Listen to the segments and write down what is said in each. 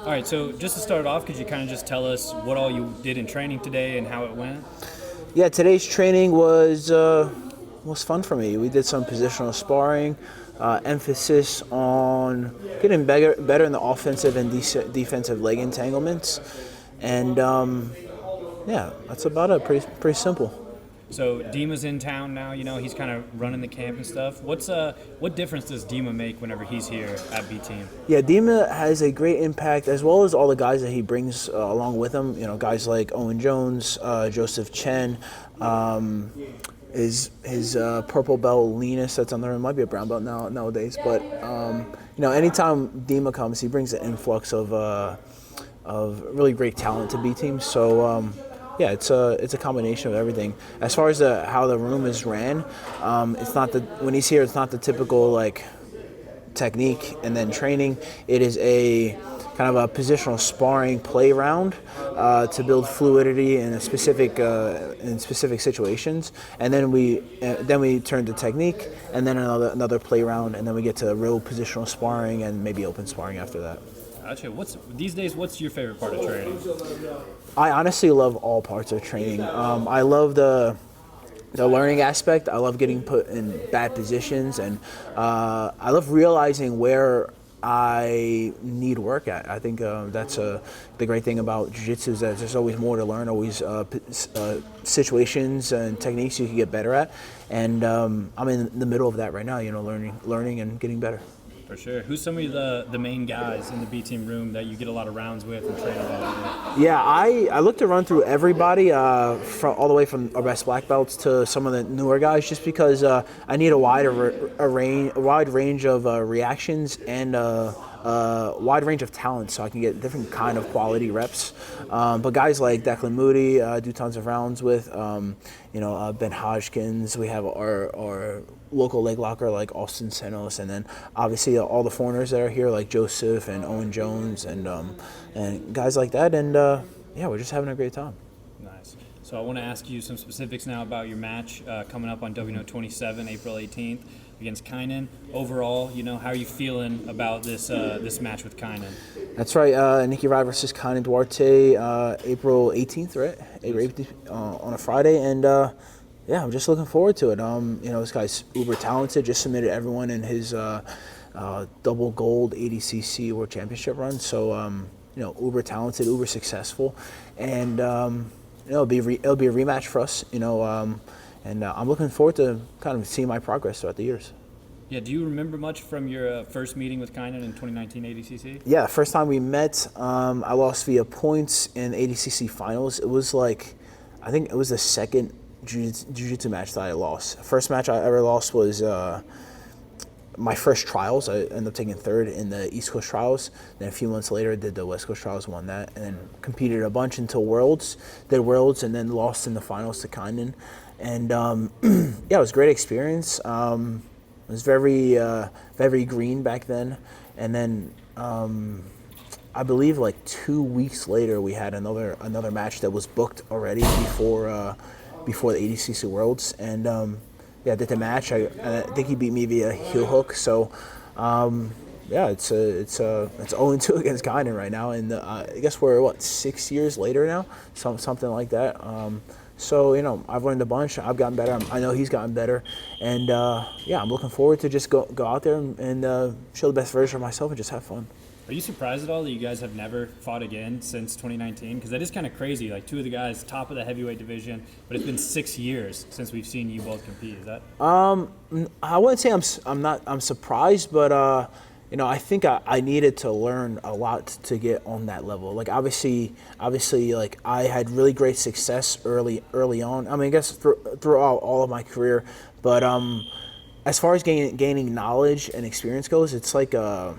All right, so just to start off, could you kind of just tell us what all you did in training today and how it went? Yeah, today's training was fun for me. We did some positional sparring, emphasis on getting better in the offensive and defensive leg entanglements, and yeah, that's about it. Pretty simple. So Dima's in town now. He's kind of running the camp and stuff. What difference does Dima make whenever he's here at B Team? Yeah, Dima has a great impact, as well as all the guys that he brings along with him. You know, guys like Owen Jones, Joseph Chen, his purple belt Linus that's on there. It might be a brown belt nowadays, but anytime Dima comes, he brings an influx of really great talent to B Team. So. Yeah, it's a combination of everything. As far as how the room is ran, it's not when he's here, it's not the typical like technique and then training. It is a kind of a positional sparring play round to build fluidity in specific situations, and then we turn to technique, and then another play round, and then we get to real positional sparring and maybe open sparring after that. Gotcha. What's your favorite part of training? I honestly love all parts of training. I love the learning aspect. I love getting put in bad positions, and I love realizing where I need work at. I think that's the great thing about jiu-jitsu is that there's always more to learn, always situations and techniques you can get better at. And I'm in the middle of that right now, learning and getting better. For sure. Who's some of the main guys in the B Team room that you get a lot of rounds with and train a lot with? Yeah, I look to run through everybody, from all the way from our best black belts to some of the newer guys, just because I need a wide range of reactions and wide range of talent, so I can get different kind of quality reps. But guys like Declan Moody, do tons of rounds with. Ben Hodgkins. We have our local leg locker like Austin Senos, and then obviously all the foreigners that are here like Joseph and Owen Jones and guys like that. And yeah, we're just having a great time. Nice. So I want to ask you some specifics now about your match coming up on WNO 27, April 18th against Kaynan. Overall, how are you feeling about this match with Kaynan? That's right. Nicky versus Kaynan Duarte, April 18th, right? April 18th, on a Friday, and yeah, I'm just looking forward to it. This guy's uber talented. Just submitted everyone in his double gold ADCC World Championship run. So uber talented, uber successful, and it'll be a rematch for us. And I'm looking forward to kind of seeing my progress throughout the years. Yeah, do you remember much from your first meeting with Kaynan in 2019 ADCC? Yeah, first time we met, I lost via points in ADCC finals. It was I think it was the second jiu-jitsu match that I lost. First match I ever lost was my first trials. I ended up taking third in the East Coast trials. Then a few months later, I did the West Coast trials, won that, and then competed a bunch until Worlds. Did Worlds, and then lost in the finals to Kaynan. And yeah, it was a great experience. It was very green back then. And then I believe 2 weeks later, we had another match that was booked already before the ADCC Worlds. And yeah, I did the match. I think he beat me via heel hook. So yeah, it's 0-2 against Kaynan right now. And I guess we're 6 years later now, something like that. So, I've learned a bunch. I've gotten better. I know he's gotten better. And, yeah, I'm looking forward to just go out there and show the best version of myself and just have fun. Are you surprised at all that you guys have never fought again since 2019? Because that is kind of crazy. Two of the guys, top of the heavyweight division, but it's been 6 years since we've seen you both compete. Is that? I wouldn't say I'm surprised, but I think I needed to learn a lot to get on that level. Obviously, I had really great success early on. I mean, I guess throughout all of my career, but as far as gaining knowledge and experience goes, it's like a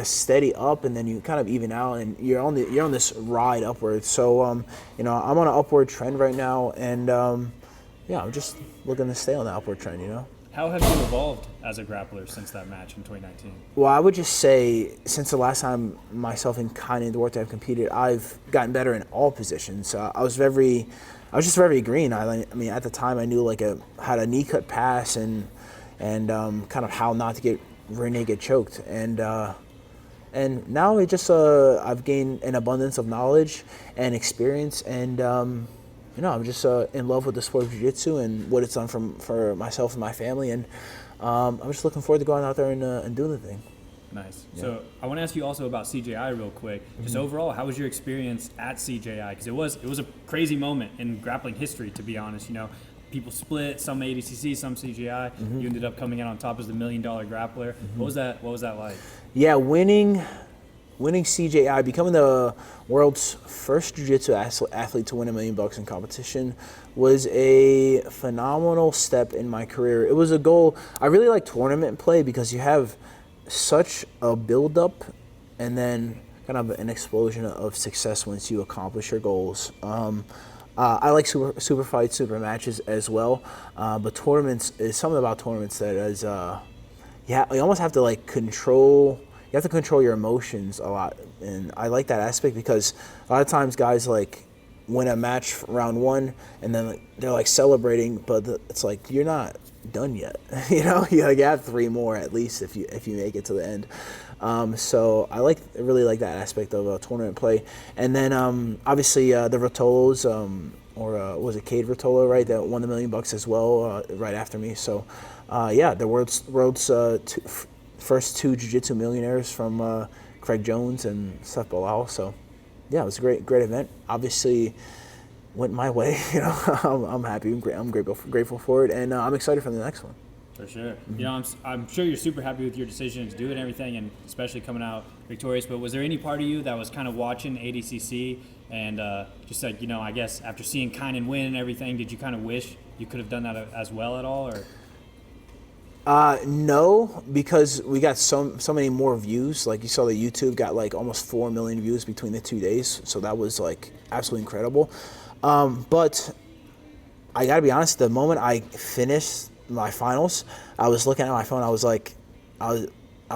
steady up, and then you kind of even out, and you're on this ride upwards. So I'm on an upward trend right now, and yeah, I'm just looking to stay on the upward trend. How have you evolved as a grappler since that match in 2019? Well, I would just say since the last time myself and Kaynan Duarte have competed, I've gotten better in all positions. I was just very green. I mean, at the time, I knew had a knee cut pass and kind of how not to get rear naked choked, and And now it just I've gained an abundance of knowledge and experience, and I'm just in love with the sport of jiu-jitsu and what it's done for myself and my family, and I'm just looking forward to going out there and doing the thing. Nice. Yeah. So I want to ask you also about CJI real quick. Just overall, how was your experience at CJI? Because it was a crazy moment in grappling history, to be honest. People split, some ADCC, some CJI. You ended up coming out on top as the $1 million grappler. What was that like? Yeah, winning CJI, becoming the world's first jiu-jitsu athlete to win $1 million in competition was a phenomenal step in my career. It was a goal. I really like tournament play because you have such a build-up and then kind of an explosion of success once you accomplish your goals. I like super fights, super matches as well, but tournaments is something about tournaments that is, you almost have to control. You have to control your emotions a lot, and I like that aspect because a lot of times guys win a match round one and then they're celebrating, but it's you're not done yet. You have 3 more at least if you make it to the end. So I really like that aspect of tournament play. And then obviously the Rotolos, was it Cade Rotolo, right, that won the $1 million as well right after me. So the world's first 2 jiu-jitsu millionaires from Craig Jones and Seth Bilal. So yeah, it was a great event. Obviously went my way. I'm happy. I'm grateful for it, and I'm excited for the next one. For sure. I'm sure you're super happy with your decision to do it and everything, and especially coming out victorious. But was there any part of you that was kind of watching ADCC and just I guess after seeing Kaynan win and everything, did you kind of wish you could have done that as well at all, or? No, because we got so many more views. You saw, the YouTube got almost 4 million views between the 2 days, so that was absolutely incredible. But I gotta be honest, the moment I finished my finals, I was looking at my phone. I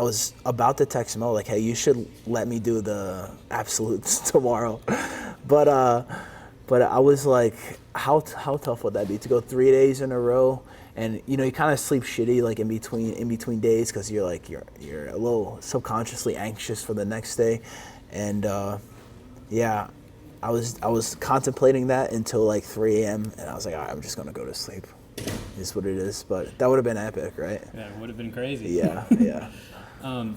was about to text Mo hey, you should let me do the absolutes tomorrow. But I was how tough would that be to go 3 days in a row? And you kind of sleep shitty in between days because you're you're a little subconsciously anxious for the next day, and I was contemplating that until 3 a.m. and I was all right, I'm just gonna go to sleep. Is what it is, but that would have been epic, right? Yeah, it would have been crazy. Yeah.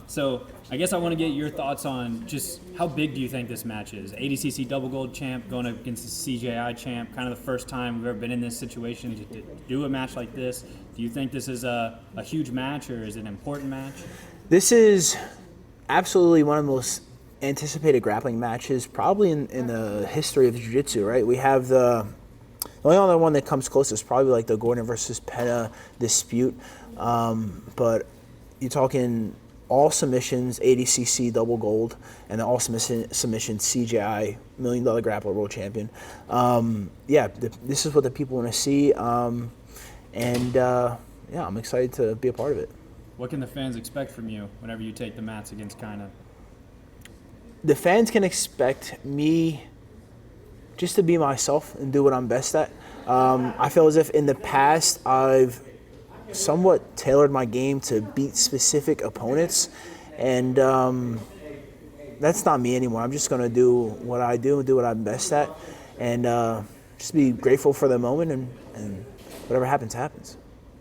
So I guess I want to get your thoughts on just how big do you think this match is? ADCC double gold champ going against the CJI champ, kind of the first time we've ever been in this situation to do a match like this. Do you think this is a huge match, or is it an important match? This is absolutely one of the most anticipated grappling matches probably in the history of jiu-jitsu, right? We have the only other one that comes close is probably the Gordon versus Pena dispute, but you're talking all submissions, ADCC double gold, and the all submissions CJI $1 million grappler world champion. This is what the people want to see, I'm excited to be a part of it. What can the fans expect from you whenever you take the mats against Kaynan? The fans can expect me just to be myself and do what I'm best at. I feel as if in the past I've somewhat tailored my game to beat specific opponents, and that's not me anymore. I'm just going to do what I do and do what I'm best at, and just be grateful for the moment, and whatever happens, happens.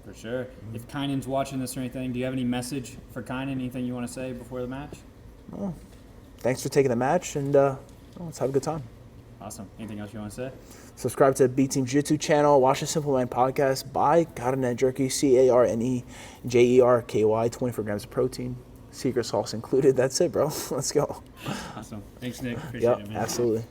For sure. If Kaynan's watching this or anything, do you have any message for Kaynan? Anything you want to say before the match? Well, thanks for taking the match, and let's have a good time. Awesome. Anything else you want to say? Subscribe to the B Team Jiu-Jitsu channel. Watch the Simple Man podcast. Buy Kaynan Jerky, CARNEJERKY, 24 grams of protein. Secret sauce included. That's it, bro. Let's go. Awesome. Thanks, Nick. Appreciate it, man. Absolutely.